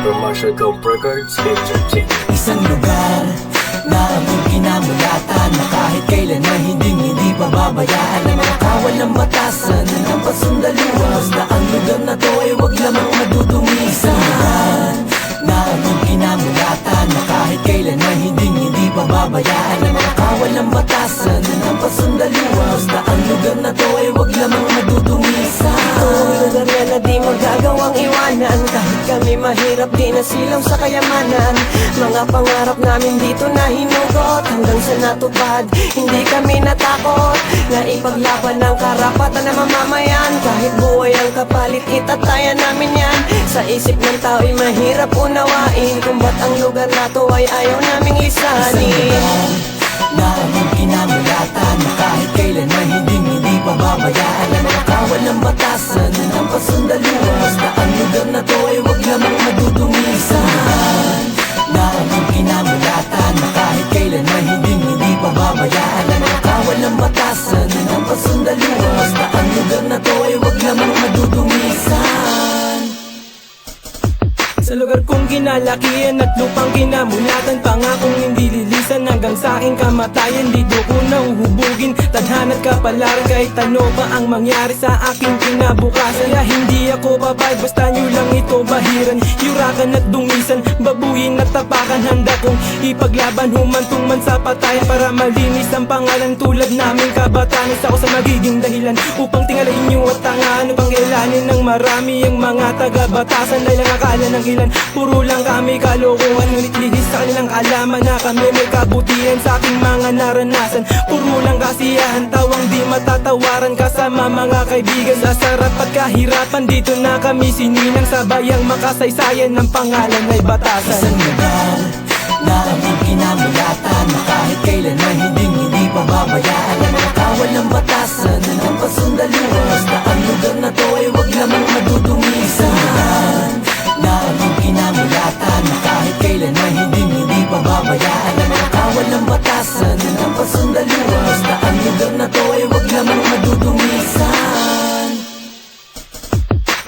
from Marshall Gump Records Entertainment. Isang lugar na aming kinamulatan, na kahit kailan ay hindi pababayaan ng mga kawal ng batasan ng pasundaluhan. Basta ang lugar na to ay wag lamang madudumi. Isang lugar na aming kinamulatan, na kahit kailan ay hindi pababayaan ng mga kawal ng batasan ng pasundaluhan. Basta ang lugar na to ay wag lamang madudumi. Ito ang lugar na di magagawang iwanan, kahit kami mahirap di nasilaw sa kayamanan. Mga pangarap namin dito na hinugot, hanggang sa natupad hindi kami natakot na ipaglaban ng karapatan ng mamamayan. Kahit buhay ang kapalit, itatayan namin yan. Sa isip ng tao'y mahirap unawain kung ba't ang lugar na to ay ayaw naming lisanin. Isang lugar na aming kinamulatan, na kahit kailan ay hindi pababayaan ng mga kawal ng batasan ng pasundaluhan. Basta ang lugar na to ay wag lamang madudumi. Isang lugar na aming kinamulatan, na kahit kailan ay hindi pababayaan ng mga kawal ng batasan ng pasundaluhan. Basta ang lugar na to ay wag lamang madudumisan. Sa lugar kong kinalakihan at lupang kinamulatan, pangakong hindi lilisan hanggang sa aking kamatayan. Dito ko nauhubugin tadhana't kapalaran, kahit ano pa ang mangyari sa aking kinabukasan. Kaya hindi ako babay, basta nyo lang ito bahiran. Yurakan at dungisan, babuyin at tapakan. Handa kong ipaglaban, humantong man sa patayan, para malinis ang pangalan tulad naming kabataan. Isa ako sa magiging dahilan upang tingalain nyo at tangaan, upang ilanin ng marami ang mga taga-batasan. Dahil ang akala ng ilan, puro lang kami kalokohan, ngunit lihis sa kanilang alaman na kami may kabutihan. Sa aking mga naranasan, puro lang kasiyahan, tawang di matatawaran kasama mga kaibigan. Sa sarap at kahirapan, dito na kami sininang, sabayang makasaysayan ng pangalan ay batasan. Isang lugar na aming kinamulatan, na kahit kailan ay hindi pababayaan ng mga kawal ng batasan ng pasundaluhan. Basta ang lugar na to ay wag lamang madudumi. Isang lugar na aming kinamulatan, na kahit kailan ay hindi pababayaan ng mga kawal ng batasan ng pasundaluhan. Basta ang lugar na to ay wag lamang madudumisan.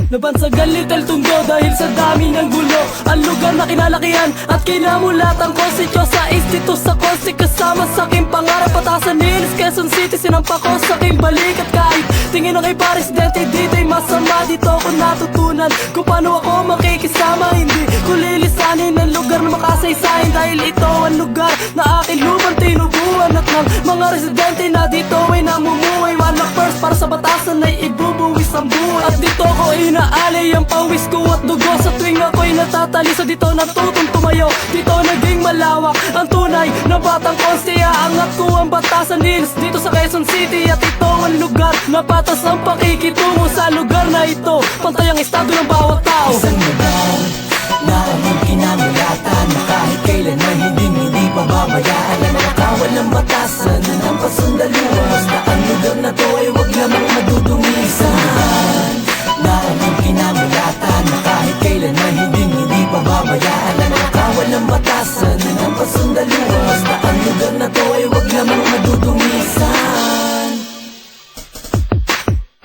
Nabansagan little tundo dahil sa dami ng gulo, ang lugar na kinalakihan at kinamulatan ko. Sityo sa instituto sa konsi, kasama sa aking pangarap. Batasan Hills, Quezon City, sinampa ko sa aking balik. At kahit tingin ng iba residente dito'y masama, dito ko natutunan kung paano ako makikisama. Hindi ko lilisanin ang lugar na makasaysayin, dahil ito ang lugar na aking lupang tinubuan. At ng mga residente na dito ay namumuhay, walang first para sa batasan ay ibubuwis ang buhay. At dito ko inaali ang pawis ko at dugo, sa tuwing ako'y natatalisa dito natutong tumayo. Dito naging malawak ang tunay na batang konsiya. Angat ko ang Batasan Hills dito sa Quezon City, at ito ang lugar na patas ang pakikitungo. Sa lugar na ito, pantay ang estado ng bawat tao. Isang lugar na aming kinamulatan, na kahit kailan ay hindi pababayaan ng mga kawal ng batasan ng pasundaluhan. Basta ang lugar na to ay wag lamang madudumi. Isang lugar na aming kinamulatan, na kahit kailan ay hindi pababayaan ng mga kawal ng batasan ng pasundaluhan. Basta ang lugar na to ay wag lamang madudumisan.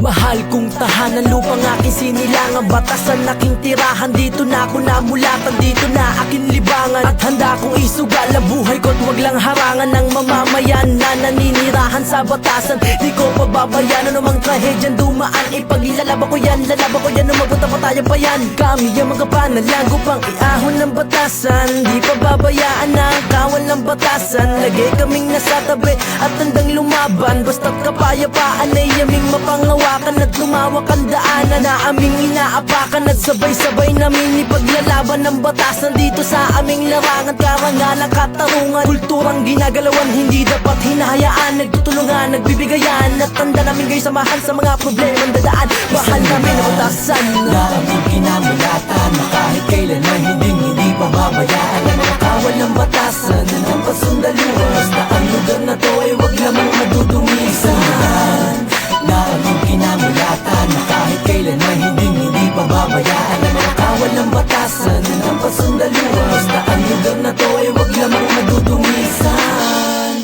Mahal kong tahanan, lupang aking sinilangan, batasan aking tirahan. Dito na ako namulatan, dito na aking libangan. At handa kong isugal ang buhay ko't wag lang harangan ng mamamayan na naninirahan sa batasan. Di ko pababayaan anumang trahedyan dumaan, ipaglalaban ko yan, lalaban ko yan, umabuta pa tayo pa yan. Kami ang mga panalago pang iahon ng batasan, di pababayaan ang kawal ng batasan. Lagi kaming nasa tabi at handang lumaban, basta't kapayapaan ay aming mapangawa at lumawak ang daanan na aming inaapakan. At sabay-sabay namin ipaglalaban ng batasan dito sa aming larangan. Karangalan, katarungan, kulturang ginagalawan, hindi dapat hinahayaan. Nagtutulungan, nagbibigayan, at tanda namin kayo samahan sa mga problemang dadaan. Mahal namin ang batasan na aming kinamulatan, na kahit kailan ay hindi pababayaan ng mga kawal ng batasan ng pasundaluhan. Basta ang lugar na to ay wag lamang madudumisan. Na aming kinamulatan, na kahit kailan ay hindi pababayaan ng mga kawal ng batasan ng pasundaluhan. Basta ang lugar na to ay wag lamang madudumisan.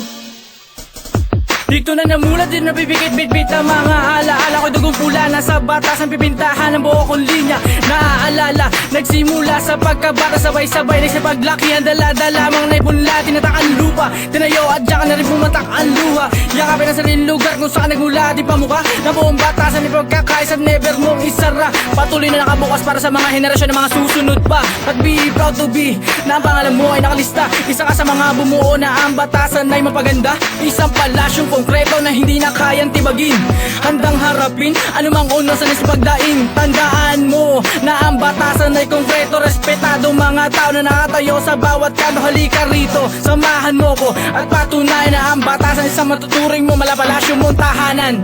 Dito na namulat din nabibigit-bit-bit ang mga alaala ko. Dugo kulong pula na sa batas ang pipintahan ng buo kong linya. Naaalala, nagsimula sa pagkabata, sabay-sabay nagsipaglaki ang dala-dala mga naipunla, tinatak ang lupa, tinayo at diyan ka na rin pumatak ang luha. Yakapin ang sariling lugar kung saan nagmula, di pa mukha na buong batasan ni pagkakais at never mong isara. Patuloy na nakabukas para sa mga henerasyon ng mga susunod pa. At be proud to be na ang pangalan mo ay nakalista. Isa ka sa mga bumuo na ang batasan ay mapaganda. Isang palasyong konkreto na hindi na kayang tibagin. Handang harapin anumang unos sa pagdaing. Tandaan mo na ang batasan ay konkreto. Respetado mga tao na nakatayo sa bawat kanto. Halika rito, samahan mo ko at patunayan na ang batasan ay isang matuturing mo malapalasyo mong tahanan.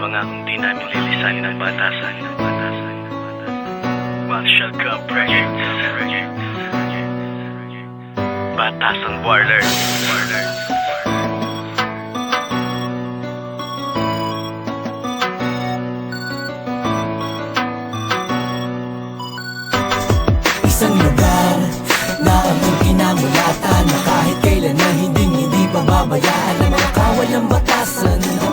Pangakong di namin lilisanin ang batasan. Marshall Camp Records. Batasan Warlord. Isang lugar na aming kinamulatan, na kahit kailan na hindi pababayaan ng mga kawalang batasan.